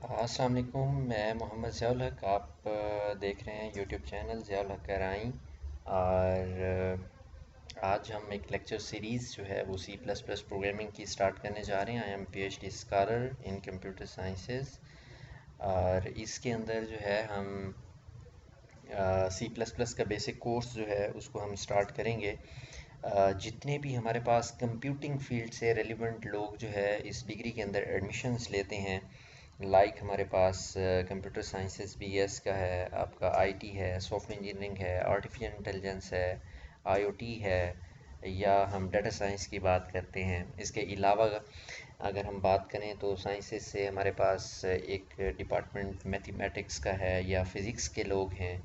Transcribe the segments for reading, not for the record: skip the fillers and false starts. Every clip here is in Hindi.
अस्सलाम वालेकुम। मैं मोहम्मद ज़ियाउल हक। आप देख रहे हैं यूट्यूब चैनल ज़ियाउल हक कराई। और आज हम एक लेक्चर सीरीज़ जो है वो सी प्लस प्लस प्रोग्रामिंग की स्टार्ट करने जा रहे हैं। I am PhD scholar in computer sciences. और इसके अंदर जो है हम सी प्लस प्लस का बेसिक कोर्स जो है उसको हम स्टार्ट करेंगे। जितने भी हमारे पास कंप्यूटिंग फील्ड से रेलिवेंट लोग जो है इस डिग्री के अंदर एडमिशन्स लेते हैं, लाइक हमारे पास कंप्यूटर साइंसेस BS का है, आपका IT है, सॉफ्टवेयर इंजीनियरिंग है, आर्टिफिशियल इंटेलिजेंस है, IoT है, या हम डाटा साइंस की बात करते हैं। इसके अलावा अगर हम बात करें तो साइंसेस से हमारे पास एक डिपार्टमेंट मैथमेटिक्स का है या फिज़िक्स के लोग हैं।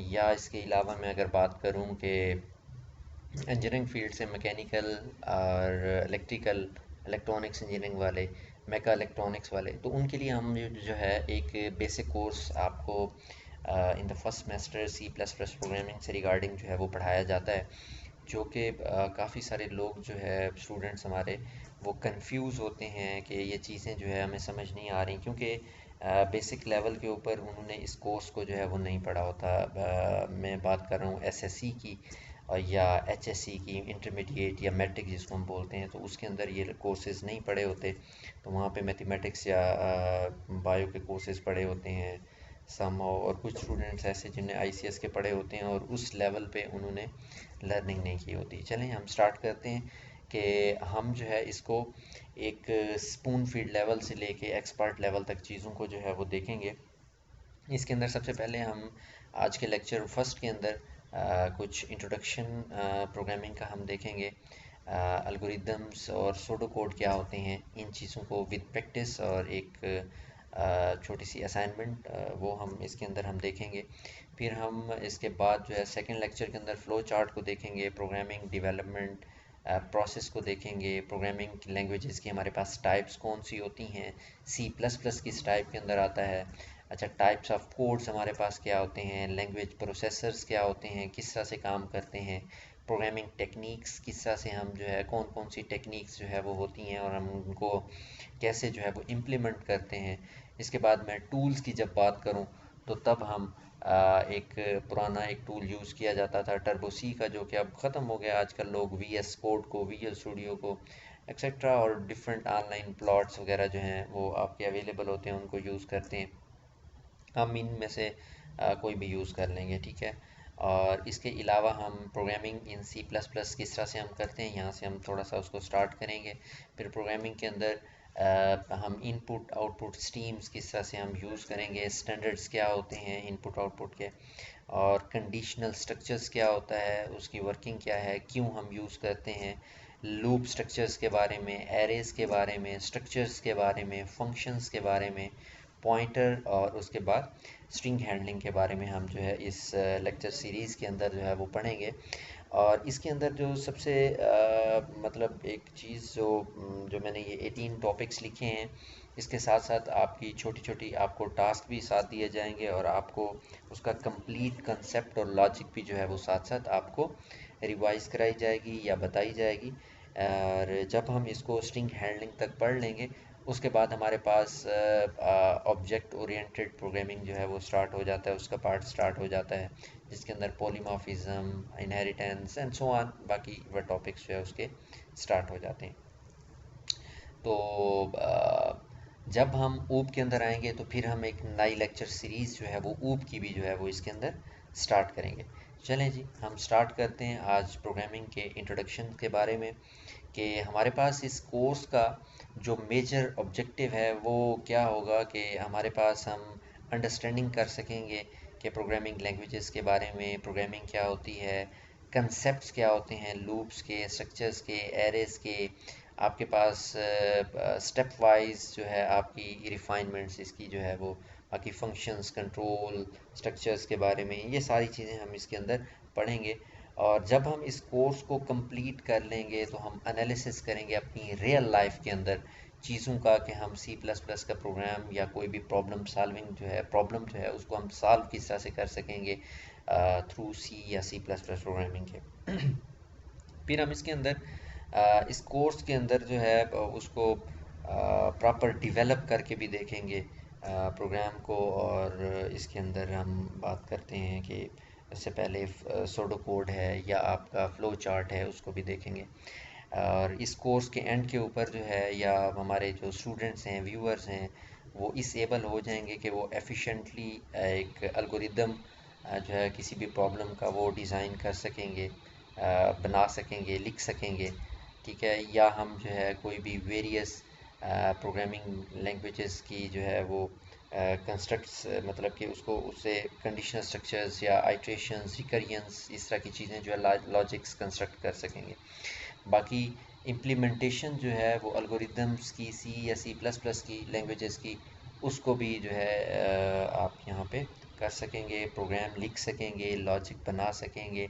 या इसके अलावा मैं अगर बात करूं कि इंजीनियरिंग फील्ड से मैकेनिकल और इलेक्ट्रिकल इलेक्ट्रॉनिक्स इंजीनियरिंग वाले, मेका इलेक्ट्रॉनिक्स वाले, तो उनके लिए हम जो है एक बेसिक कोर्स आपको in the first semester C plus plus programming से रिगार्डिंग जो है वो पढ़ाया जाता है। जो कि काफ़ी सारे लोग जो है स्टूडेंट्स हमारे वो कंफ्यूज होते हैं कि ये चीज़ें जो है हमें समझ नहीं आ रही, क्योंकि बेसिक लेवल के ऊपर उन्होंने इस कोर्स को जो है वो नहीं पढ़ा होता। मैं बात कर रहा हूँ SSC की और या HSC की, इंटरमीडिएट या मैट्रिक जिसको हम बोलते हैं, तो उसके अंदर ये कोर्सेज़ नहीं पढ़े होते। तो वहाँ पे मैथमेटिक्स या बायो के कोर्सेज़ पढ़े होते हैं सम। और कुछ स्टूडेंट्स ऐसे जिन्हें ICS के पढ़े होते हैं और उस लेवल पे उन्होंने लर्निंग नहीं की होती। चलें हम स्टार्ट करते हैं कि हम जो है इसको एक स्पून फीड लेवल से लेके एक्सपर्ट लेवल तक चीज़ों को जो है वो देखेंगे। इसके अंदर सबसे पहले हम आज के लेक्चर फर्स्ट के अंदर कुछ इंट्रोडक्शन प्रोग्रामिंग का हम देखेंगे। एल्गोरिदम्स और सूडो कोड क्या होते हैं, इन चीज़ों को विद प्रैक्टिस और एक छोटी सी असाइनमेंट वो हम इसके अंदर हम देखेंगे। फिर हम इसके बाद जो है सेकंड लेक्चर के अंदर फ़्लो चार्ट को देखेंगे, प्रोग्रामिंग डेवलपमेंट प्रोसेस को देखेंगे, प्रोग्रामिंग लैंग्वेजेस की हमारे पास टाइप्स कौन सी होती हैं, सी प्लस प्लस किस टाइप के अंदर आता है। अच्छा, टाइप्स ऑफ कोड्स हमारे पास क्या होते हैं, लैंग्वेज प्रोसेसर्स क्या होते हैं, किस तरह से काम करते हैं, प्रोग्रामिंग टेक्निक्स किस तरह से हम जो है कौन कौन सी टेक्निक्स जो है वो होती हैं और हम उनको कैसे जो है वो इम्प्लीमेंट करते हैं। इसके बाद मैं टूल्स की जब बात करूं तो तब हम एक पुराना एक टूल यूज़ किया जाता था टर्बो सी का, जो कि अब ख़त्म हो गया। आजकल लोग VS कोड को, विजुअल स्टूडियो को एक्सेट्रा और डिफरेंट ऑनलाइन प्लॉट्स वगैरह जो हैं वो आपके अवेलेबल होते हैं, उनको यूज़ करते हैं। हम इनमें से कोई भी यूज़ कर लेंगे, ठीक है। और इसके अलावा हम programming in C plus plus किस तरह से हम करते हैं, यहाँ से हम थोड़ा सा उसको स्टार्ट करेंगे। फिर प्रोग्रामिंग के अंदर हम इनपुट आउटपुट स्ट्रीम्स किस तरह से हम यूज़ करेंगे, स्टैंडर्ड्स क्या होते हैं इनपुट आउटपुट के, और कंडीशनल स्ट्रक्चर्स क्या होता है, उसकी वर्किंग क्या है, क्यों हम यूज़ करते हैं, लूप स्ट्रक्चर्स के बारे में, एरेज़ के बारे में, स्ट्रक्चर्स के बारे में, फंक्शंस के बारे में, पॉइंटर, और उसके बाद स्ट्रिंग हैंडलिंग के बारे में हम जो है इस लेक्चर सीरीज़ के अंदर जो है वो पढ़ेंगे। और इसके अंदर जो सबसे मतलब एक चीज़ जो मैंने ये 18 टॉपिक्स लिखे हैं, इसके साथ साथ आपकी छोटी छोटी आपको टास्क भी साथ दिए जाएंगे और आपको उसका कंप्लीट कंसेप्ट और लॉजिक भी जो है वो साथ साथ आपको रिवाइज कराई जाएगी या बताई जाएगी। और जब हम इसको स्ट्रिंग हैंडलिंग तक पढ़ लेंगे, उसके बाद हमारे पास ऑब्जेक्ट ओरिएंटेड प्रोग्रामिंग जो है वो स्टार्ट हो जाता है, उसका पार्ट स्टार्ट हो जाता है, जिसके अंदर polymorphism, inheritance and so on, बाकी वह टॉपिक्स जो है उसके स्टार्ट हो जाते हैं। तो जब हम ऊप के अंदर आएंगे तो फिर हम एक नई लेक्चर सीरीज़ जो है वो ऊप की भी जो है वो इसके अंदर स्टार्ट करेंगे। चलें जी, हम स्टार्ट करते हैं आज प्रोग्रामिंग के इंट्रोडक्शन के बारे में, कि हमारे पास इस कोर्स का जो मेजर ऑब्जेक्टिव है वो क्या होगा, कि हमारे पास हम अंडरस्टैंडिंग कर सकेंगे कि प्रोग्रामिंग लैंग्वेजेस के बारे में, प्रोग्रामिंग क्या होती है, कंसेप्ट्स क्या होते हैं, लूप्स के, स्ट्रक्चर्स के, एरेज के, आपके पास स्टेप वाइज जो है आपकी रिफाइनमेंट्स इसकी जो है वो, बाकी फंक्शंस, कंट्रोल, स्ट्रक्चर्स के बारे में, ये सारी चीज़ें हम इसके अंदर पढ़ेंगे। और जब हम इस कोर्स को कंप्लीट कर लेंगे तो हम एनालिसिस करेंगे अपनी रियल लाइफ के अंदर चीज़ों का, कि हम सी प्लस प्लस का प्रोग्राम या कोई भी प्रॉब्लम जो है उसको हम सॉल्व किस तरह से कर सकेंगे थ्रू सी या सी प्लस प्लस प्रोग्रामिंग के। फिर हम इसके अंदर इस कोर्स के अंदर जो है उसको प्रॉपर डेवलप करके भी देखेंगे। प्रोग्राम को, और इसके अंदर हम बात करते हैं कि इससे पहले सोडो कोड है या आपका फ्लो चार्ट है, उसको भी देखेंगे। और इस कोर्स के एंड के ऊपर जो है, या हमारे जो स्टूडेंट्स हैं, व्यूअर्स हैं, वो इस एबल हो जाएंगे कि वो एफिशिएंटली एक एल्गोरिदम जो है किसी भी प्रॉब्लम का वो डिज़ाइन कर सकेंगे, बना सकेंगे, लिख सकेंगे। ठीक है, या हम जो है कोई भी वेरियस प्रोग्रामिंग लैंग्वेजेस की जो है वो कंस्ट्रक्ट्स, मतलब कि उसको उससे कंडीशनल स्ट्रक्चर्स या आइट्रेशंस, रिकरियंस, इस तरह की चीज़ें जो है लॉजिक्स कंस्ट्रक्ट कर सकेंगे। बाकी इम्प्लीमेंटेशन जो है वो अल्गोरिदम्स की, सी या सी प्लस प्लस की लैंग्वेजेस की, उसको भी जो है आप यहाँ पे कर सकेंगे, प्रोग्राम लिख सकेंगे, लॉजिक बना सकेंगे।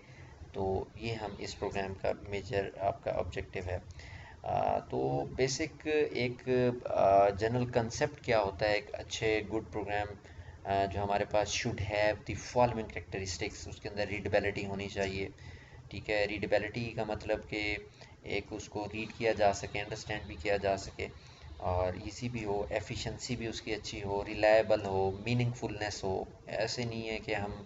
तो ये हम इस प्रोग्राम का मेजर आपका ऑब्जेक्टिव है। तो बेसिक एक जनरल कंसेप्ट क्या होता है एक अच्छे गुड प्रोग्राम, जो हमारे पास should have the following characteristics, उसके अंदर रीडेबिलिटी होनी चाहिए। ठीक है, रीडेबिलिटी का मतलब कि एक उसको रीड किया जा सके, अंडरस्टैंड भी किया जा सके, और इजी भी हो, एफिशिएंसी भी उसकी अच्छी हो, रिलायबल हो, मीनिंगफुलनेस हो। ऐसे नहीं है कि हम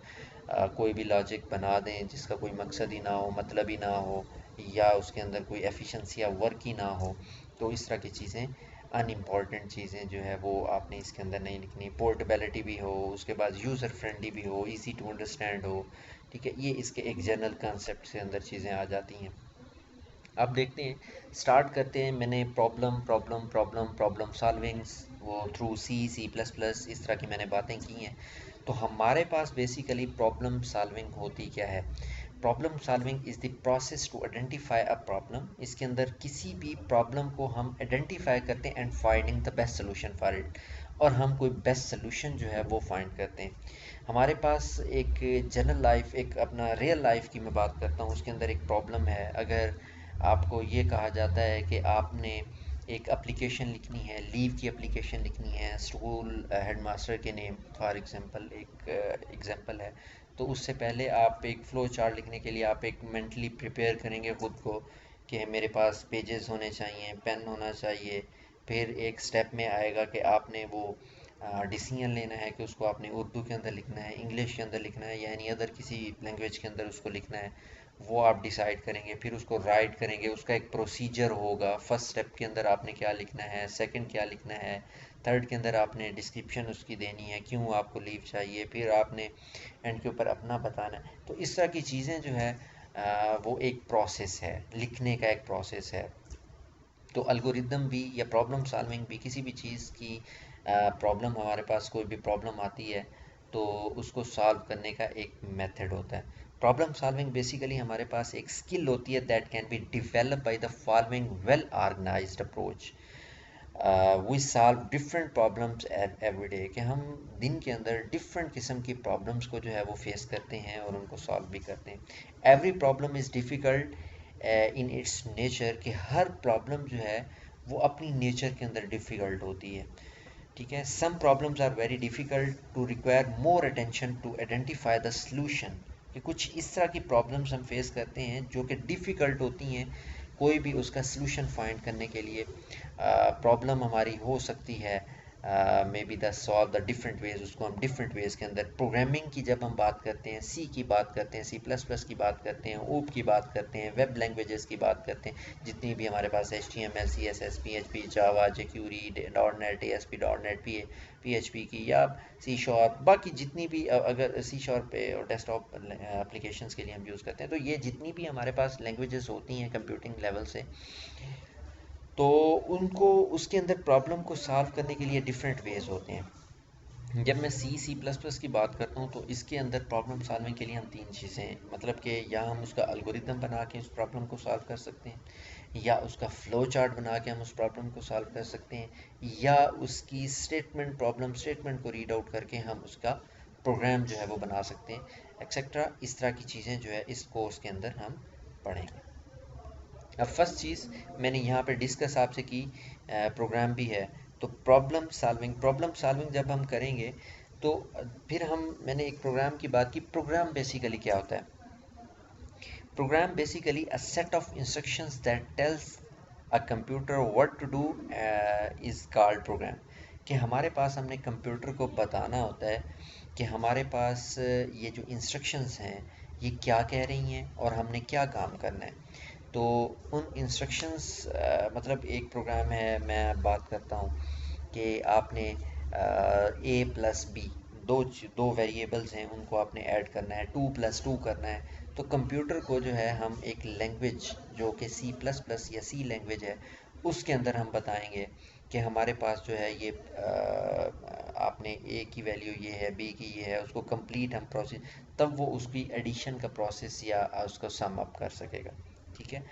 कोई भी लॉजिक बना दें जिसका कोई मकसद ही ना हो, मतलब ही ना हो, या उसके अंदर कोई एफिशिएंसी या वर्क ही ना हो। तो इस तरह की चीज़ें, अनइम्पॉर्टेंट चीज़ें जो है वो आपने इसके अंदर नहीं लिखनी। पोर्टेबिलिटी भी हो, उसके बाद यूज़र फ्रेंडली भी हो, इजी टू अंडरस्टैंड हो। ठीक है, ये इसके एक जनरल कंसेप्ट के अंदर चीज़ें आ जाती हैं। अब देखते हैं, स्टार्ट करते हैं। मैंने प्रॉब्लम प्रॉब्लम प्रॉब्लम प्रॉब्लम सॉल्विंग्स वो थ्रू सी, सी प्लस प्लस, इस तरह की मैंने बातें की हैं। तो हमारे पास बेसिकली प्रॉब्लम सॉल्विंग होती क्या है? Problem solving is the process to identify a problem. इसके अंदर किसी भी प्रॉब्लम को हम आइडेंटिफाई करते हैं and finding the best solution for it, और हम कोई बेस्ट सोल्यूशन जो है वो फाइंड करते हैं। हमारे पास एक जनरल लाइफ, एक अपना रियल लाइफ की मैं बात करता हूँ, उसके अंदर एक प्रॉब्लम है। अगर आपको ये कहा जाता है कि आपने एक एप्लीकेशन लिखनी है, लीव की एप्लीकेशन लिखनी है स्कूल हेडमास्टर के नेम, फॉर एग्जांपल एक एग्जांपल है, तो उससे पहले आप एक फ़्लो चार्ट लिखने के लिए आप एक मेंटली प्रिपेयर करेंगे ख़ुद को कि मेरे पास पेजेस होने चाहिए, पेन होना चाहिए। फिर एक स्टेप में आएगा कि आपने वो डिसीजन लेना है कि उसको आपने उर्दू के अंदर लिखना है, इंग्लिश के अंदर लिखना है, या एनी अदर किसी लैंग्वेज के अंदर उसको लिखना है। वो आप डिसाइड करेंगे, फिर उसको राइट करेंगे, उसका एक प्रोसीजर होगा। फर्स्ट स्टेप के अंदर आपने क्या लिखना है, सेकंड क्या लिखना है, थर्ड के अंदर आपने डिस्क्रिप्शन उसकी देनी है, क्यों आपको लीव चाहिए, फिर आपने एंड के ऊपर अपना बताना है। तो इस तरह की चीज़ें जो है वो एक प्रोसेस है, लिखने का एक प्रोसेस है। तो अल्गोरिदम भी या प्रॉब्लम सॉल्विंग भी, किसी भी चीज़ की प्रॉब्लम, हमारे पास कोई भी प्रॉब्लम आती है तो उसको सॉल्व करने का एक मेथड होता है। प्रॉब्लम सॉल्विंग बेसिकली हमारे पास एक स्किल होती है that can be develop by the following well organized approach. We solve different problems every day, कि हम दिन के अंदर डिफरेंट किस्म की प्रॉब्लम्स को जो है वो फेस करते हैं और उनको सॉल्व भी करते हैं। Every problem is difficult in its nature, कि हर प्रॉब्लम जो है वो अपनी नेचर के अंदर डिफ़िकल्ट होती है। ठीक है, some problems are very difficult to require more attention to identify the solution, कि कुछ इस तरह की प्रॉब्लम्स हम फेस करते हैं जो कि डिफ़िकल्ट होती हैं कोई भी उसका सलूशन फाइंड करने के लिए। प्रॉब्लम हमारी हो सकती है may be the solve the different ways, उसको हम डिफरेंट वेज के अंदर, प्रोग्रामिंग की जब हम बात करते हैं, सी की बात करते हैं, सी प्लस प्लस की बात करते हैं, ओप की बात करते हैं, वेब लैंग्वेजेस की बात करते हैं, जितनी भी हमारे पास H T M L, C S S, P H P, Java, jQuery, dot net, A S P dot net, P H P की, या सी शॉर्प, बाकी जितनी भी अगर सी शॉर्प पे और डेस्कटॉप एप्लीकेशंस के लिए हम यूज़ करते हैं, तो ये जितनी भी हमारे पास लैंग्वेजेस होती हैं कंप्यूटिंग लेवल से, तो उनको उसके अंदर प्रॉब्लम को सॉल्व करने के लिए डिफरेंट वेज होते हैं। जब मैं सी, सी प्लस प्लस की बात करता हूँ तो इसके अंदर प्रॉब्लम सॉल्विंग के लिए हम तीन चीज़ें, मतलब कि या हम उसका एल्गोरिदम बना के उस प्रॉब्लम को सॉल्व कर सकते हैं, या उसका फ़्लो चार्ट बना के हम उस प्रॉब्लम को सॉल्व कर सकते हैं, या उसकी स्टेटमेंट, प्रॉब्लम स्टेटमेंट को रीड आउट करके हम उसका प्रोग्राम जो है वो बना सकते हैं, एक्सेट्रा। इस तरह की चीज़ें जो है इस कोर्स के अंदर हम पढ़ेंगे। अब फर्स्ट चीज़ मैंने यहाँ पे डिस्कस आपसे की, प्रोग्राम भी है। तो प्रॉब्लम सॉल्विंग जब हम करेंगे तो फिर मैंने एक प्रोग्राम की बात की। प्रोग्राम बेसिकली क्या होता है? Program basically a set of instructions that tells a computer what to do is called program. कि हमारे पास हमने कंप्यूटर को बताना होता है कि हमारे पास ये जो इंस्ट्रक्शंस हैं ये क्या कह रही हैं और हमने क्या काम करना है। तो उन इंस्ट्रक्शंस मतलब एक प्रोग्राम है, मैं बात करता हूँ कि आपने ए प्लस बी दो वेरिएबल्स हैं, उनको आपने ऐड करना है, 2+2 करना है। तो कंप्यूटर को जो है हम एक लैंग्वेज जो कि सी प्लस प्लस या सी लैंग्वेज है उसके अंदर हम बताएंगे कि हमारे पास जो है ये आपने ए की वैल्यू ये है, बी की ये है, उसको कंप्लीट हम प्रोसेस, तब वो उसकी एडिशन का प्रोसेस या उसको सम अप कर सकेगा। ठीक है,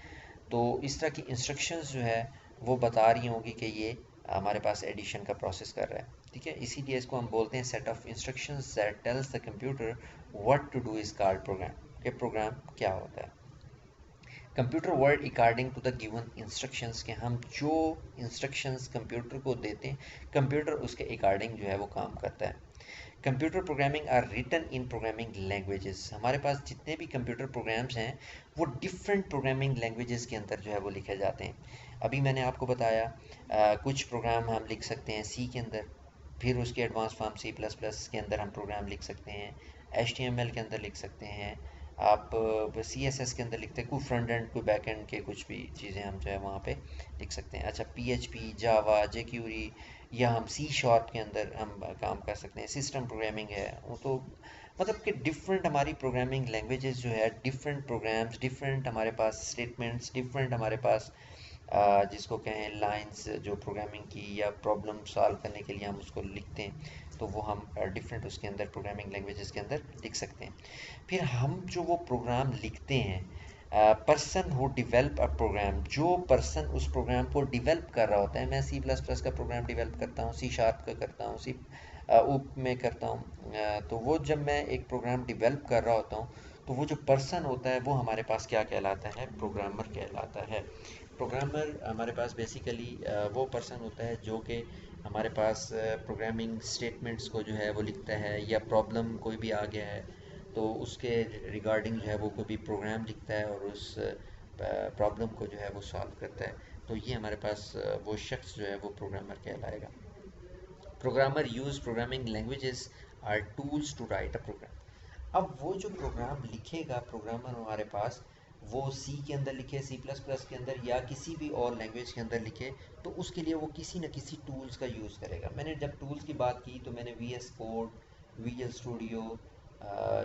तो इस तरह की इंस्ट्रक्शंस जो है वो बता रही होंगी कि ये हमारे पास एडिशन का प्रोसेस कर रहा है। ठीक है, इसीलिए इसको हम बोलते हैं set of instructions that tells the computer what to do is called program. कि प्रोग्राम क्या होता है। Computer word according to the given instructions, के हम जो इंस्ट्रक्शंस कंप्यूटर को देते हैं कंप्यूटर उसके अकॉर्डिंग जो है वो काम करता है। Computer programming are written in programming languages, हमारे पास जितने भी कंप्यूटर प्रोग्राम्स हैं वो डिफरेंट प्रोग्रामिंग लैंग्वेजेस के अंदर जो है वो लिखे जाते हैं। अभी मैंने आपको बताया कुछ प्रोग्राम हम लिख सकते हैं सी के अंदर, फिर उसके advance form C plus plus के अंदर हम प्रोग्राम लिख सकते हैं, एच टी एम एल के अंदर लिख सकते हैं, आप सी एस एस के अंदर लिखते हैं, कोई फ्रंट एंड कोई बैक एंड के कुछ भी चीज़ें हम जो है वहाँ पे लिख सकते हैं। अच्छा, पी एच पी, जावा, जेक्यूरी, या हम सी शार्प के अंदर हम काम कर सकते हैं। सिस्टम प्रोग्रामिंग है वो तो मतलब कि डिफरेंट हमारी प्रोग्रामिंग लैंग्वेजेस जो है, डिफरेंट प्रोग्राम्स, डिफरेंट हमारे पास स्टेटमेंट्स, डिफरेंट हमारे पास जिसको कहें लाइंस जो प्रोग्रामिंग की या प्रॉब्लम सॉल्व करने के लिए हम उसको लिखते हैं, तो वो हम डिफरेंट उसके अंदर प्रोग्रामिंग लैंग्वेजेस के अंदर लिख सकते हैं। फिर हम जो वो प्रोग्राम लिखते हैं, person who develop a program, जो पर्सन उस प्रोग्राम को डिवेल्प कर रहा होता है, मैं सी प्लस प्लस का प्रोग्राम डिवेल्प करता हूँ, सी शार्प का करता हूँ, सी ऊप में करता हूँ, तो वो जब मैं एक प्रोग्राम डिवेल्प कर रहा होता हूँ तो वो जो पर्सन होता है वो हमारे पास क्या कहलाता है, प्रोग्रामर कहलाता है। प्रोग्रामर हमारे पास बेसिकली वो पर्सन होता है जो कि हमारे पास प्रोग्रामिंग स्टेटमेंट्स को जो है वो लिखता है, या प्रॉब्लम कोई भी आ गया है तो उसके रिगार्डिंग जो है वो कोई भी प्रोग्राम लिखता है और उस प्रॉब्लम को जो है वो सॉल्व करता है। तो ये हमारे पास वो शख्स जो है वो प्रोग्रामर कहलाएगा। Programmer use programming languages or tools to write a program. अब वो जो प्रोग्राम लिखेगा प्रोग्रामर हमारे पास, वो सी के अंदर लिखे, सी प्लस प्लस के अंदर, या किसी भी और लैंग्वेज के अंदर लिखे, तो उसके लिए वो किसी न किसी टूल्स का यूज़ करेगा। मैंने जब टूल्स की बात की तो मैंने V S code, visual studio,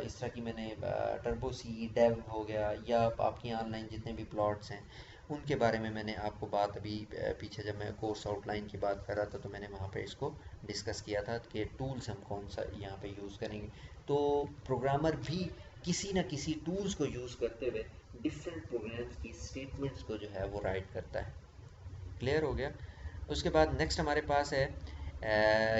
इस तरह की मैंने टर्बो सी, डेव हो गया, या आपकी ऑनलाइन जितने भी प्लॉट्स हैं उनके बारे में मैंने आपको बात अभी पीछे जब मैं कोर्स आउटलाइन की बात कर रहा था तो मैंने वहाँ पे इसको डिस्कस किया था कि टूल्स हम कौन सा यहाँ पे यूज़ करेंगे। तो प्रोग्रामर भी किसी न किसी टूल्स को यूज़ करते हुए डिफरेंट प्रोग्राम्स की स्टेटमेंट्स को जो है वो राइट करता है। क्लियर हो गया। उसके बाद नेक्स्ट हमारे पास है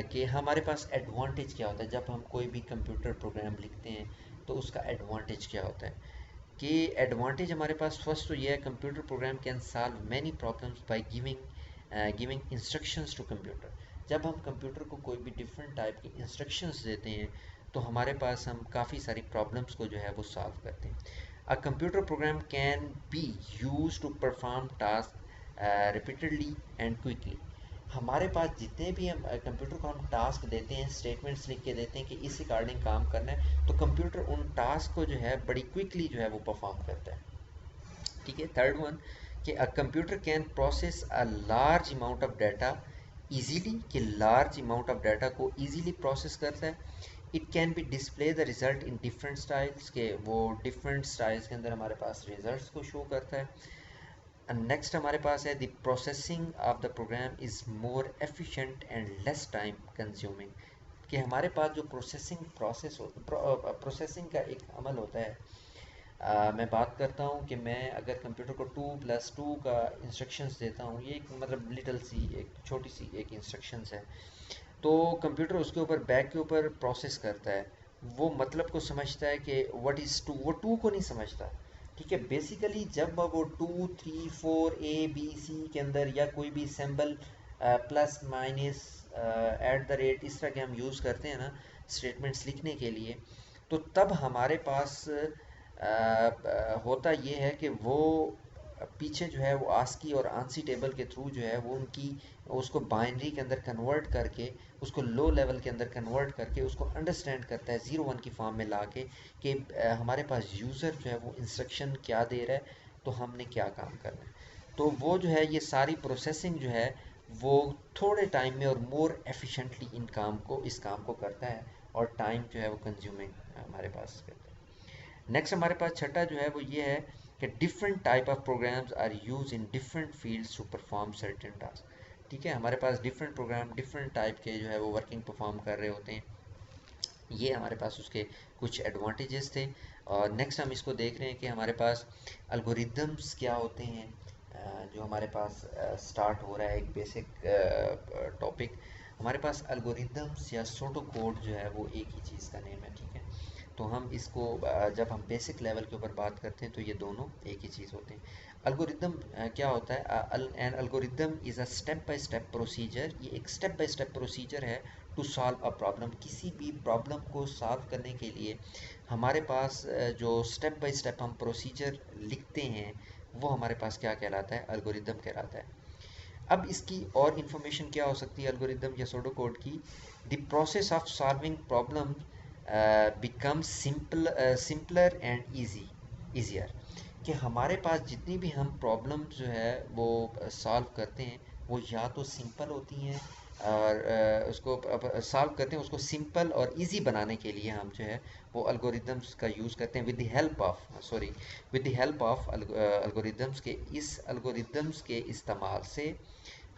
कि हमारे पास एडवांटेज क्या होता है जब हम कोई भी कंप्यूटर प्रोग्राम लिखते हैं, तो उसका एडवांटेज क्या होता है। कि एडवांटेज हमारे पास फर्स्ट तो ये है, computer program can solve many problems by giving instructions to computer. जब हम कंप्यूटर को कोई भी डिफरेंट टाइप की इंस्ट्रक्शंस देते हैं तो हमारे पास हम काफ़ी सारी प्रॉब्लम्स को जो है वो सॉल्व करते हैं। A computer program can be use to perform task repeatedly and quickly. हमारे पास जितने भी हम कंप्यूटर को हम टास्क देते हैं, स्टेटमेंट्स लिख के देते हैं कि इस अकॉर्डिंग काम करना है, तो कंप्यूटर उन टास्क को जो है बड़ी क्विकली जो है वो परफॉर्म करता है। ठीक है, थर्ड वन कि a computer can process a large amount of data easily, कि लार्ज अमाउंट ऑफ डाटा को इजीली प्रोसेस करता है। It can be display the result in different styles, के वो डिफरेंट स्टाइल्स के अंदर हमारे पास रिजल्ट्स को शो करता है। नेक्स्ट हमारे पास है the processing of the program is more efficient and less time consuming, कि हमारे पास जो प्रोसेसिंग का एक अमल होता है। मैं बात करता हूँ कि मैं अगर कंप्यूटर को 2+2 का इंस्ट्रक्शंस देता हूँ, ये एक मतलब लिटल सी एक छोटी सी एक इंस्ट्रक्शंस है, तो कंप्यूटर उसके ऊपर बैक के ऊपर प्रोसेस करता है, वो मतलब को समझता है कि व्हाट इज़ टू, वो टू को नहीं समझता। ठीक है, बेसिकली जब वो 2 3 4 A B C के अंदर या कोई भी symbol plus minus at the rate इस तरह के हम यूज़ करते हैं ना स्टेटमेंट्स लिखने के लिए, तो तब हमारे पास होता ये है कि वो पीछे जो है वो आस्की और आंसी टेबल के थ्रू जो है वो उनकी उसको बाइनरी के अंदर कन्वर्ट करके उसको लो लेवल के अंदर कन्वर्ट करके उसको अंडरस्टैंड करता है 0 1 की फॉर्म में ला के कि हमारे पास यूज़र जो है वो इंस्ट्रक्शन क्या दे रहा है, तो हमने क्या काम करना है। तो वो जो है ये सारी प्रोसेसिंग जो है वो थोड़े टाइम में और मोर एफिशिएंटली इस काम को करता है और टाइम जो है वो कंज्यूमिंग हमारे पास करता है। नेक्स्ट हमारे पास छठा जो है वो ये है कि different type of programs are use in different fields to perform certain task. ठीक है, हमारे पास डिफरेंट प्रोग्राम डिफरेंट टाइप के जो है वो वर्किंग परफॉर्म कर रहे होते हैं। ये हमारे पास उसके कुछ एडवांटेजेस थे। और नेक्स्ट हम इसको देख रहे हैं कि हमारे पास अल्गोरिदम्स क्या होते हैं। जो हमारे पास स्टार्ट हो रहा है एक बेसिक टॉपिक। हमारे पास अल्गोरिदम्स या सोडो कोड जो है वो एक ही चीज़ का नेम है। ठीक है, तो हम इसको जब हम बेसिक लेवल के ऊपर बात करते हैं तो ये दोनों एक ही चीज़ होते हैं। अल्गोरिदम क्या होता है? An algorithm is a step by step procedure. ये एक स्टेप बाय स्टेप प्रोसीजर है टू सॉल्व अ प्रॉब्लम। किसी भी प्रॉब्लम को सॉल्व करने के लिए हमारे पास जो स्टेप बाय स्टेप हम प्रोसीजर लिखते हैं वो हमारे पास क्या कहलाता है? अल्गोरिदम कहलाता है। अब इसकी और इन्फॉर्मेशन क्या हो सकती है अल्गोरिदम या सोडो कोड की? The process of solving problem become simpler and easier. कि हमारे पास जितनी भी हम प्रॉब्लम जो है वो सॉल्व करते हैं वो या तो सिंपल होती हैं और उसको सॉल्व करते हैं, उसको सिंपल और इजी बनाने के लिए हम जो है वो अल्गोरिदम्स का यूज़ करते हैं with the help of algorithms के। इस अल्गोरिदम्स के इस्तेमाल से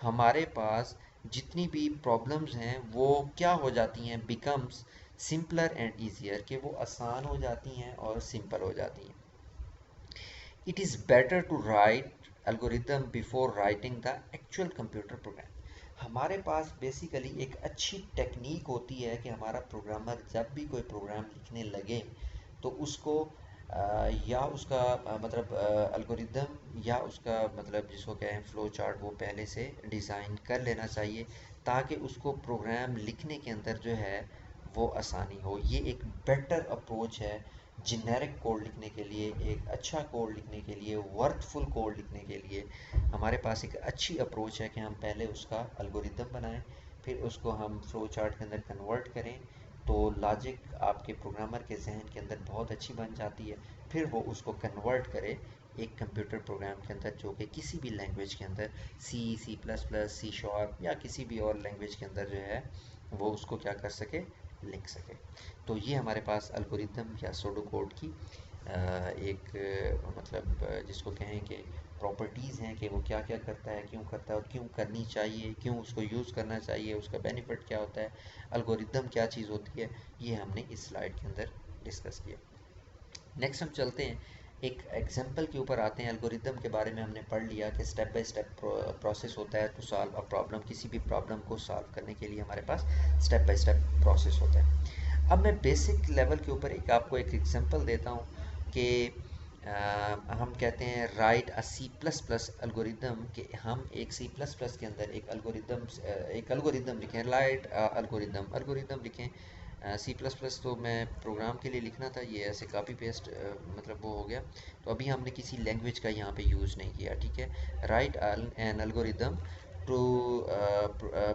हमारे पास जितनी भी प्रॉब्लम्स हैं वो क्या हो जाती हैं? बिकम्स सिंपलर एंड ईजियर, कि वो आसान हो जाती हैं और सिंपल हो जाती हैं। It is better to write algorithm before writing the actual computer program. हमारे पास बेसिकली एक अच्छी टेक्निक होती है कि हमारा प्रोग्रामर जब भी कोई प्रोग्राम लिखने लगे तो उसको या उसका मतलब एल्गोरिदम या उसका मतलब जिसको कहें फ्लो चार्ट वो पहले से डिज़ाइन कर लेना चाहिए ताकि उसको प्रोग्राम लिखने के अंदर जो है वो आसानी हो। ये एक बेटर अप्रोच है जेनेरिक कोड लिखने के लिए, एक अच्छा कोड लिखने के लिए, वर्थफुल कोड लिखने के लिए। हमारे पास एक अच्छी अप्रोच है कि हम पहले उसका एल्गोरिदम बनाएं, फिर उसको हम फ्लो चार्ट के अंदर कन्वर्ट करें तो लॉजिक आपके प्रोग्रामर के जहन के अंदर बहुत अच्छी बन जाती है। फिर वो उसको कन्वर्ट करे एक कंप्यूटर प्रोग्राम के अंदर जो कि किसी भी लैंग्वेज के अंदर C++, C# या किसी भी और लैंग्वेज के अंदर जो है वो उसको क्या कर सके? लिख सके। तो ये हमारे पास अल्गोरिदम या सोडो कोड की एक मतलब जिसको कहें कि प्रॉपर्टीज़ हैं कि वो क्या क्या करता है, क्यों करता है और क्यों करनी चाहिए, क्यों उसको यूज़ करना चाहिए, उसका बेनिफिट क्या होता है, अल्गोरिदम क्या चीज़ होती है, ये हमने इस स्लाइड के अंदर डिस्कस किया। नेक्स्ट हम चलते हैं एक एग्जांपल के ऊपर आते हैं। एल्गोरिदम के बारे में हमने पढ़ लिया कि स्टेप बाय स्टेप प्रोसेस होता है टू सॉल्व अ प्रॉब्लम। किसी भी प्रॉब्लम को सॉल्व करने के लिए हमारे पास स्टेप बाय स्टेप प्रोसेस होता है। अब मैं बेसिक लेवल के ऊपर आपको एक एग्जांपल देता हूँ कि हम कहते हैं राइट अ C++ एल्गोरिदम, कि हम एक C++ के अंदर एक एल्गोरिदम लिखें, राइट एल्गोरिदम लिखें। C++ तो मैं प्रोग्राम के लिए लिखना था, ये ऐसे कॉपी पेस्ट मतलब वो हो गया, तो अभी हमने किसी लैंग्वेज का यहाँ पे यूज़ नहीं किया। ठीक है, write an algorithm to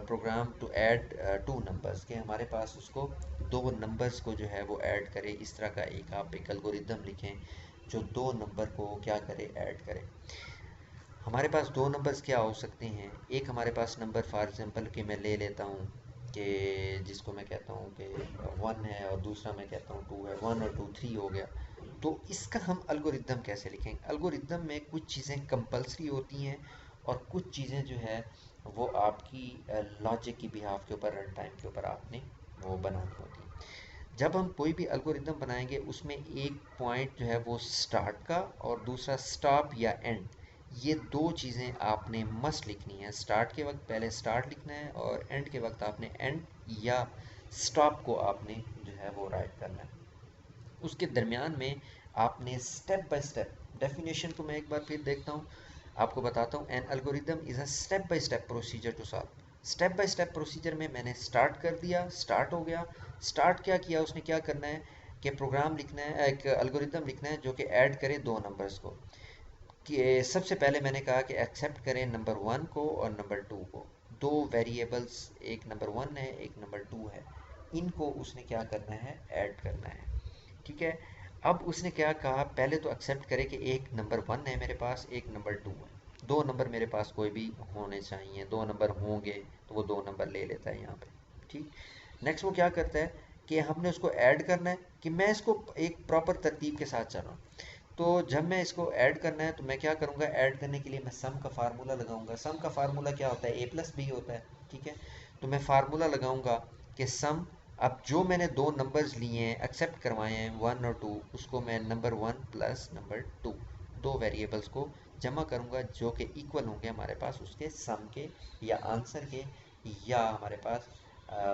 program to add 2 numbers, के हमारे पास उसको 2 नंबर्स को जो है वो ऐड करे। इस तरह का आप एक एल्गोरिदम लिखें जो 2 नंबर को क्या करे? ऐड करे। हमारे पास 2 नंबर्स क्या हो सकते हैं? एक हमारे पास नंबर फॉर एग्जांपल कि मैं ले लेता हूँ कि जिसको मैं कहता हूँ कि 1 है और दूसरा मैं कहता हूँ 2 है। 1 और 2 3 हो गया। तो इसका हम एल्गोरिदम कैसे लिखेंगे? एल्गोरिदम में कुछ चीज़ें कंपल्सरी होती हैं और कुछ चीज़ें जो है वो आपकी लॉजिक की बिहाफ के ऊपर, रन टाइम के ऊपर आपने वो बनानी होती है। जब हम कोई भी एल्गोरिदम बनाएंगे उसमें एक पॉइंट जो है वो स्टार्ट का और दूसरा स्टॉप या एंड, ये 2 चीज़ें आपने मस्ट लिखनी है। स्टार्ट के वक्त पहले स्टार्ट लिखना है और एंड के वक्त आपने एंड या स्टॉप को आपने जो है वो राइट करना है। उसके दरमियान में आपने स्टेप बाय स्टेप, डेफिनेशन को मैं एक बार फिर देखता हूँ, आपको बताता हूँ। An algorithm is a step by step procedure to solve. Step by step procedure में मैंने स्टार्ट कर दिया, स्टार्ट हो गया। स्टार्ट क्या किया उसने? क्या करना है कि प्रोग्राम लिखना है, एक एल्गोरिदम लिखना है जो कि ऐड करे 2 नंबर्स को। कि सबसे पहले मैंने कहा कि एक्सेप्ट करें नंबर वन को और नंबर टू को। दो वेरिएबल्स, एक नंबर वन है एक नंबर टू है, इनको उसने क्या करना है, ऐड करना है। ठीक है। अब उसने क्या कहा, पहले तो एक्सेप्ट करे कि एक नंबर वन है मेरे पास, एक नंबर टू है, दो नंबर मेरे पास कोई भी होने चाहिए, दो नंबर होंगे तो वो दो नंबर ले लेता है यहाँ पे। ठीक। नेक्स्ट वो क्या करता है कि हमने उसको ऐड करना है, कि मैं इसको एक प्रॉपर तरतीब के साथ चल रहा हूँ। तो जब मैं इसको ऐड करना है तो मैं क्या करूँगा, ऐड करने के लिए मैं सम का फार्मूला लगाऊंगा। सम का फार्मूला क्या होता है, ए प्लस बी होता है। ठीक है। तो मैं फार्मूला लगाऊंगा कि सम, अब जो मैंने दो नंबर्स लिए हैं, एक्सेप्ट करवाए हैं वन और टू, उसको मैं number one plus number two, दो वेरिएबल्स को जमा करूंगा जो कि इक्वल होंगे हमारे पास उसके सम के, या आंसर के, या हमारे पास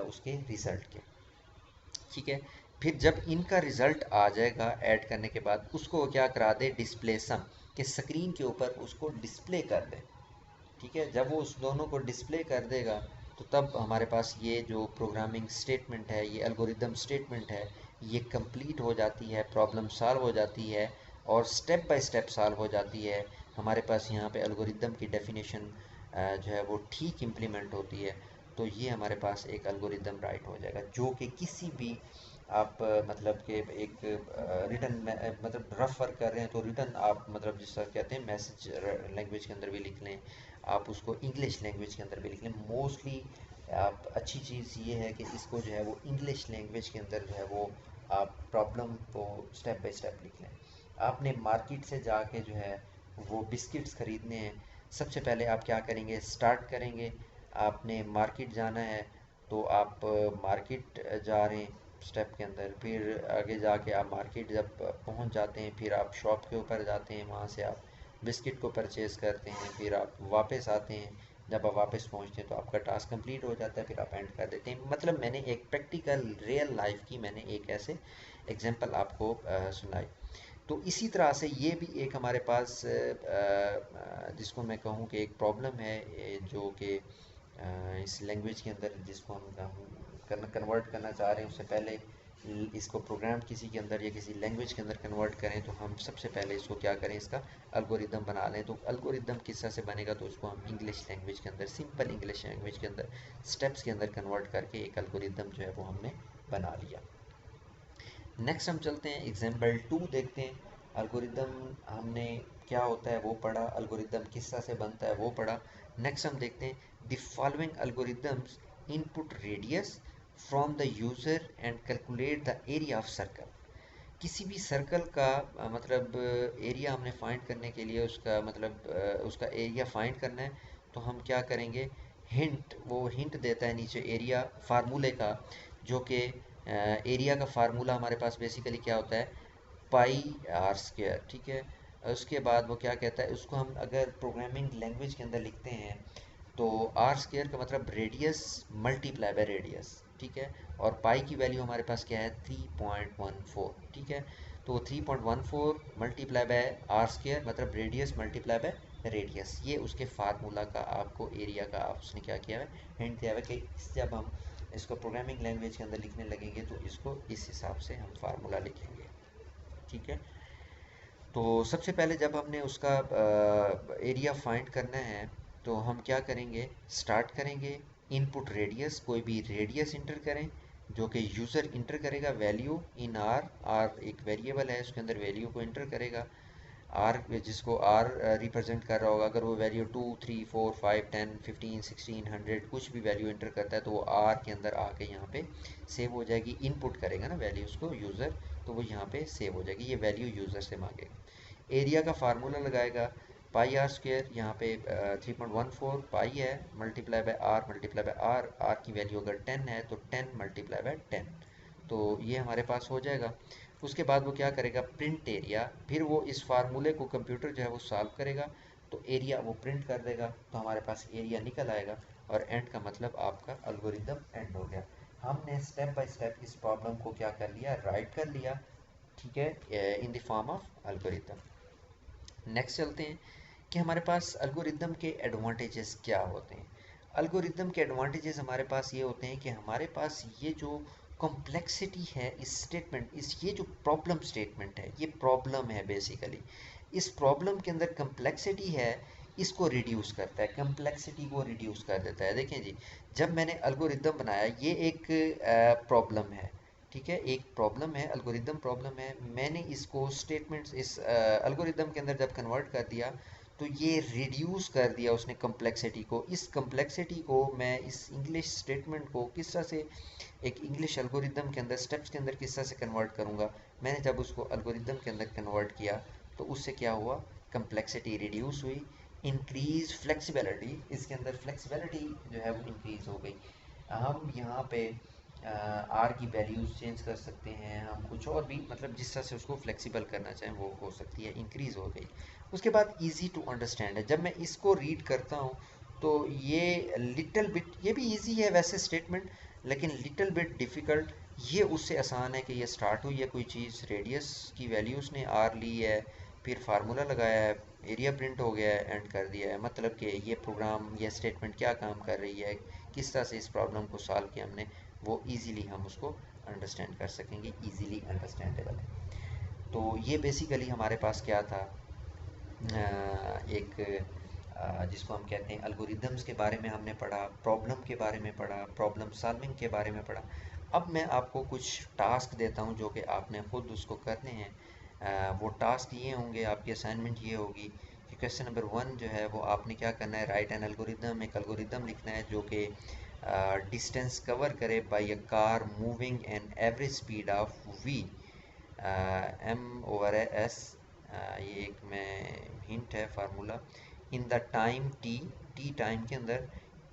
उसके रिजल्ट के। ठीक है। फिर जब इनका रिजल्ट आ जाएगा ऐड करने के बाद, उसको वो क्या करा दे, डिस्प्ले सम, कि स्क्रीन के ऊपर उसको डिस्प्ले कर दे। ठीक है। जब वो उस दोनों को डिस्प्ले कर देगा तो तब हमारे पास ये जो प्रोग्रामिंग स्टेटमेंट है, ये एल्गोरिदम स्टेटमेंट है, ये कंप्लीट हो जाती है, प्रॉब्लम सॉल्व हो जाती है, और स्टेप बाय स्टेप सॉल्व हो जाती है। हमारे पास यहाँ पे एल्गोरिदम की डेफिनेशन जो है वो ठीक इम्प्लीमेंट होती है। तो ये हमारे पास एक एल्गोरिदम राइट हो जाएगा, जो कि किसी भी आप मतलब कि एक रिटर्न मतलब रफ वर्क कर रहे हैं तो रिटर्न आप मतलब जिस तरह कहते हैं मैसेज लैंग्वेज के अंदर भी लिख लें, आप उसको इंग्लिश लैंग्वेज के अंदर भी लिख लें। मोस्टली आप अच्छी चीज़ ये है कि इसको जो है वो इंग्लिश लैंग्वेज के अंदर जो है वो आप प्रॉब्लम को स्टेप बाय स्टेप लिख लें। आपने मार्केट से जाके जो है वो बिस्किट्स ख़रीदने हैं, सबसे पहले आप क्या करेंगे, स्टार्ट करेंगे, आपने मार्केट जाना है, तो आप मार्केट जा रहे हैं स्टेप के अंदर, फिर आगे जाके आप मार्केट जब पहुंच जाते हैं, फिर आप शॉप के ऊपर जाते हैं, वहां से आप बिस्किट को परचेज़ करते हैं, फिर आप वापस आते हैं, जब आप वापस पहुंचते हैं तो आपका टास्क कंप्लीट हो जाता है, फिर आप एंड कर देते हैं। मतलब मैंने एक प्रैक्टिकल रियल लाइफ की मैंने एक ऐसे एग्जांपल आपको सुनाई। तो इसी तरह से ये भी एक हमारे पास जिसको मैं कहूँ कि एक प्रॉब्लम है, जो कि इस लैंग्वेज के अंदर जिसको हम कन्वर्ट करना चाह रहे हैं, उससे पहले इसको प्रोग्राम किसी के अंदर या किसी लैंग्वेज के अंदर कन्वर्ट करें तो हम सबसे पहले इसको क्या करें, इसका अल्गोरिदम बना लें। तो अल्गोरिदम किस तरह से बनेगा, तो उसको हम इंग्लिश लैंग्वेज के अंदर, सिंपल इंग्लिश लैंग्वेज के अंदर स्टेप्स के अंदर कन्वर्ट करके एक अल्गोरिदम जो है वो हमने बना लिया। नेक्स्ट हम चलते हैं एग्जाम्पल टू देखते हैं। अल्गोरिदम हमने क्या होता है वो पढ़ा, अल्गोरिदम किस तरह से बनता है वो पढ़ा। नेक्स्ट हम देखते हैं the following algorithms input radius from the user and calculate the area of circle. किसी भी सर्कल का मतलब एरिया हमने फाइंड करने के लिए उसका मतलब उसका एरिया फाइंड करना है, तो हम क्या करेंगे, हिंट, वो हिंट देता है नीचे एरिया फार्मूले का, जो कि एरिया का फार्मूला हमारे पास बेसिकली क्या होता है, पाई आर स्क्वायर। ठीक है। उसके बाद वो क्या कहता है, उसको हम अगर प्रोग्रामिंग लैंग्वेज के अंदर लिखते हैं तो आर स्क्वायर का मतलब रेडियस मल्टीप्लाई बाय रेडियस। ठीक है। और पाई की वैल्यू हमारे पास क्या है, 3.14। ठीक है। तो 3.14 मल्टीप्लाई बाय आर स्क्वायर मतलब रेडियस मल्टीप्लाई बाय रेडियस, ये उसके फार्मूला का आपको एरिया का उसने क्या किया है, हिंट दिया है कि जब हम इसको प्रोग्रामिंग लैंग्वेज के अंदर लिखने लगेंगे तो इसको इस हिसाब से हम फार्मूला लिखेंगे। ठीक है। तो सबसे पहले जब हमने उसका एरिया फाइंड करना है तो हम क्या करेंगे, स्टार्ट करेंगे, इनपुट रेडियस, कोई भी रेडियस इंटर करें जो कि यूज़र इंटर करेगा, वैल्यू इन आर, आर एक वेरिएबल है उसके अंदर वैल्यू को इंटर करेगा, आर जिसको आर रिप्रेजेंट कर रहा होगा, अगर वो वैल्यू 2 3 4 5 10 15 16 100 कुछ भी वैल्यू इंटर करता है तो वो आर के अंदर आके यहाँ पे सेव हो जाएगी। इनपुट करेगा ना वैल्यूज़ को यूज़र, तो वो यहाँ पे सेव हो जाएगी, ये वैल्यू यूज़र से मांगेगा। एरिया का फार्मूला लगाएगा, पाई आर स्क्वेयर, यहाँ पे 3.14 पाई है, मल्टीप्लाई बाय आर की वैल्यू अगर 10 है तो 10 मल्टीप्लाई बाय 10, तो ये हमारे पास हो जाएगा। उसके बाद वो क्या करेगा, प्रिंट एरिया, फिर वो इस फार्मूले को कंप्यूटर जो है वो सॉल्व करेगा, तो एरिया वो प्रिंट कर देगा, तो हमारे पास एरिया निकल आएगा, और एंड का मतलब आपका अल्गोरिदम एंड हो गया। हमने स्टेप बाय स्टेप इस प्रॉब्लम को क्या कर लिया, राइट कर लिया। ठीक है, in the form of algorithm. Next चलते हैं कि हमारे पास अल्गोरिदम के एडवांटेजेस क्या होते हैं। अल्गोरिदम के एडवांटेजेस हमारे पास ये होते हैं कि हमारे पास ये जो कॉम्प्लेक्सिटी है इस स्टेटमेंट, इस ये जो प्रॉब्लम स्टेटमेंट है, ये प्रॉब्लम है बेसिकली, इस प्रॉब्लम के अंदर कम्प्लेक्सिटी है, इसको रिड्यूस करता है, कम्प्लेक्सिटी को रिड्यूस कर देता है। देखें जी, जब मैंने एल्गोरिदम बनाया, ये एक प्रॉब्लम है, ठीक है, एक प्रॉब्लम है, एल्गोरिदम प्रॉब्लम है। मैंने इसको स्टेटमेंट्स इस एल्गोरिदम के अंदर जब कन्वर्ट कर दिया, तो ये रिड्यूस कर दिया उसने कम्प्लेक्सिटी को। इस कम्प्लेक्सिटी को मैं इस इंग्लिश स्टेटमेंट को किस तरह से एक इंग्लिश एल्गोरिदम के अंदर स्टेप्स के अंदर किस तरह से कन्वर्ट करूँगा। मैंने जब उसको एल्गोरिदम के अंदर कन्वर्ट किया, तो उससे क्या हुआ, कम्प्लेक्सिटी रिड्यूस हुई, इंक्रीज फ्लेक्सिबिलिटी, इसके अंदर फ्लेक्सिबिलिटी जो है वो इंक्रीज़ हो गई। हम यहाँ पे आर की वैल्यूज़ चेंज कर सकते हैं, हम कुछ और भी, मतलब जिस तरह से उसको फ्लेक्सिबल करना चाहें वो हो सकती है, इंक्रीज़ हो गई। उसके बाद इजी टू अंडरस्टैंड है। जब मैं इसको रीड करता हूँ, तो ये लिटिल बिट, ये भी इजी है वैसे स्टेटमेंट, लेकिन लिटिल बिट डिफ़िकल्ट। ये उससे आसान है कि ये स्टार्ट हुई है कोई चीज़, रेडियस की वैल्यू उसने आर ली है, फिर फार्मूला लगाया है, एरिया प्रिंट हो गया है, एंड कर दिया है। मतलब कि ये प्रोग्राम, ये स्टेटमेंट क्या काम कर रही है, किस तरह से इस प्रॉब्लम को सॉल्व किया हमने, वो इजीली हम उसको अंडरस्टैंड कर सकेंगे, इजीली अंडरस्टैंडेबल है। तो ये बेसिकली हमारे पास क्या था, एक जिसको हम कहते हैं एल्गोरिदम्स के बारे में हमने पढ़ा, प्रॉब्लम के बारे में पढ़ा, प्रॉब्लम सॉल्विंग के बारे में पढ़ा। अब मैं आपको कुछ टास्क देता हूँ जो कि आपने ख़ुद उसको करने हैं। वो टास्क ये होंगे, आपकी असाइनमेंट ये होगी कि क्वेश्चन नंबर 1 जो है वो आपने क्या करना है, राइट एन एल्गोरिदम, एक एल्गोरिदम लिखना है जो कि डिस्टेंस कवर करे by a car moving an average speed of v m/s। ये एक मैं हिंट है formula, in the time t, t time के अंदर,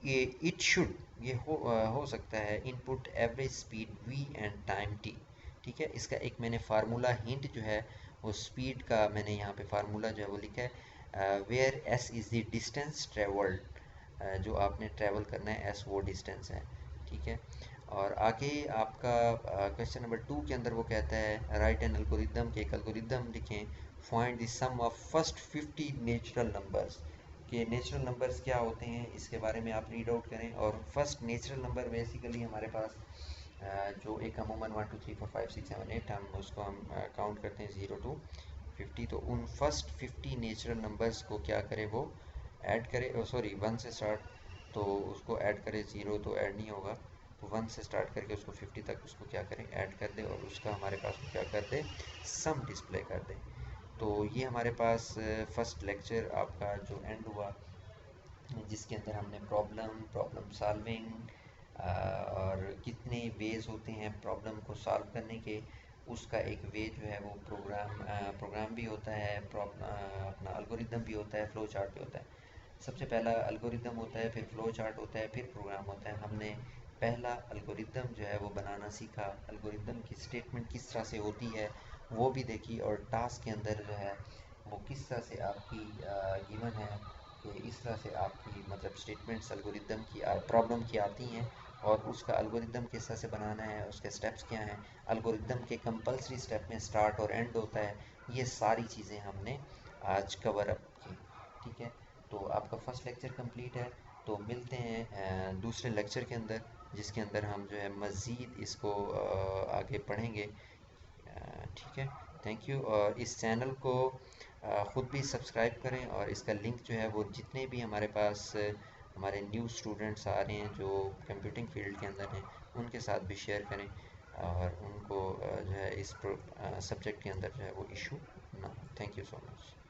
ये इट शुड, ये हो सकता है input average speed v and time t। ठीक है, इसका एक मैंने फार्मूला हिंट जो है वो स्पीड का मैंने यहाँ पे फार्मूला जो है वो लिखा है, where s is the distance travelled, जो आपने ट्रैवल करना है, s वो डिस्टेंस है। ठीक है, और आगे आपका क्वेश्चन नंबर 2 के अंदर वो कहता है राइट एन एल्गोरिदम, के एक एल्गोरिदम लिखें, find the sum of first 50 natural numbers, के नेचुरल नंबर्स क्या होते हैं इसके बारे में आप रीड आउट करें। और फर्स्ट नेचुरल नंबर बेसिकली हमारे पास जो एक अमूमन 1 2 3 4 5 6 7 8, हम उसको हम काउंट करते हैं 0 to 50, तो उन फर्स्ट 50 नेचुरल नंबर्स को क्या करें, वो ऐड करें, सॉरी 1 से स्टार्ट, तो उसको ऐड करें, 0 तो ऐड नहीं होगा, तो 1 से स्टार्ट करके उसको 50 तक उसको क्या करें, ऐड कर दे, और उसका हमारे पास क्या कर दे, सम डिस्प्ले कर दे। तो ये हमारे पास फर्स्ट लेक्चर आपका जो एंड हुआ, जिसके अंदर हमने प्रॉब्लम सॉल्विंग और कितने वेज होते हैं प्रॉब्लम को सॉल्व करने के, उसका एक वे जो है वो प्रोग्राम भी होता है, अपना एल्गोरिदम भी होता है, फ्लो चार्ट भी होता है। सबसे पहला एल्गोरिदम होता है, फिर फ्लो चार्ट होता है, फिर प्रोग्राम होता है। हमने पहला एल्गोरिदम जो है वो बनाना सीखा, एल्गोरिदम की स्टेटमेंट किस तरह से होती है वो भी देखी, और टास्क के अंदर जो है वो किस तरह से आपकी गिवन है कि इस तरह से आपकी मतलब स्टेटमेंट्स एल्गोरिदम की प्रॉब्लम की आती हैं, और उसका एल्गोरिदम किस तरह से बनाना है, उसके स्टेप्स क्या हैं, एल्गोरिदम के कंपलसरी स्टेप में स्टार्ट और एंड होता है। ये सारी चीज़ें हमने आज कवर अप की। ठीक है, तो आपका फर्स्ट लेक्चर कंप्लीट है। तो मिलते हैं दूसरे लेक्चर के अंदर, जिसके अंदर हम जो है मज़ीद इसको आगे पढ़ेंगे। ठीक है, थैंक यू। और इस चैनल को ख़ुद भी सब्सक्राइब करें, और इसका लिंक जो है वो जितने भी हमारे पास हमारे न्यू स्टूडेंट्स आ रहे हैं जो कंप्यूटिंग फील्ड के अंदर हैं, उनके साथ भी शेयर करें, और उनको जो है इस सब्जेक्ट के अंदर जो है वो इशू ना हो। Thank you so much.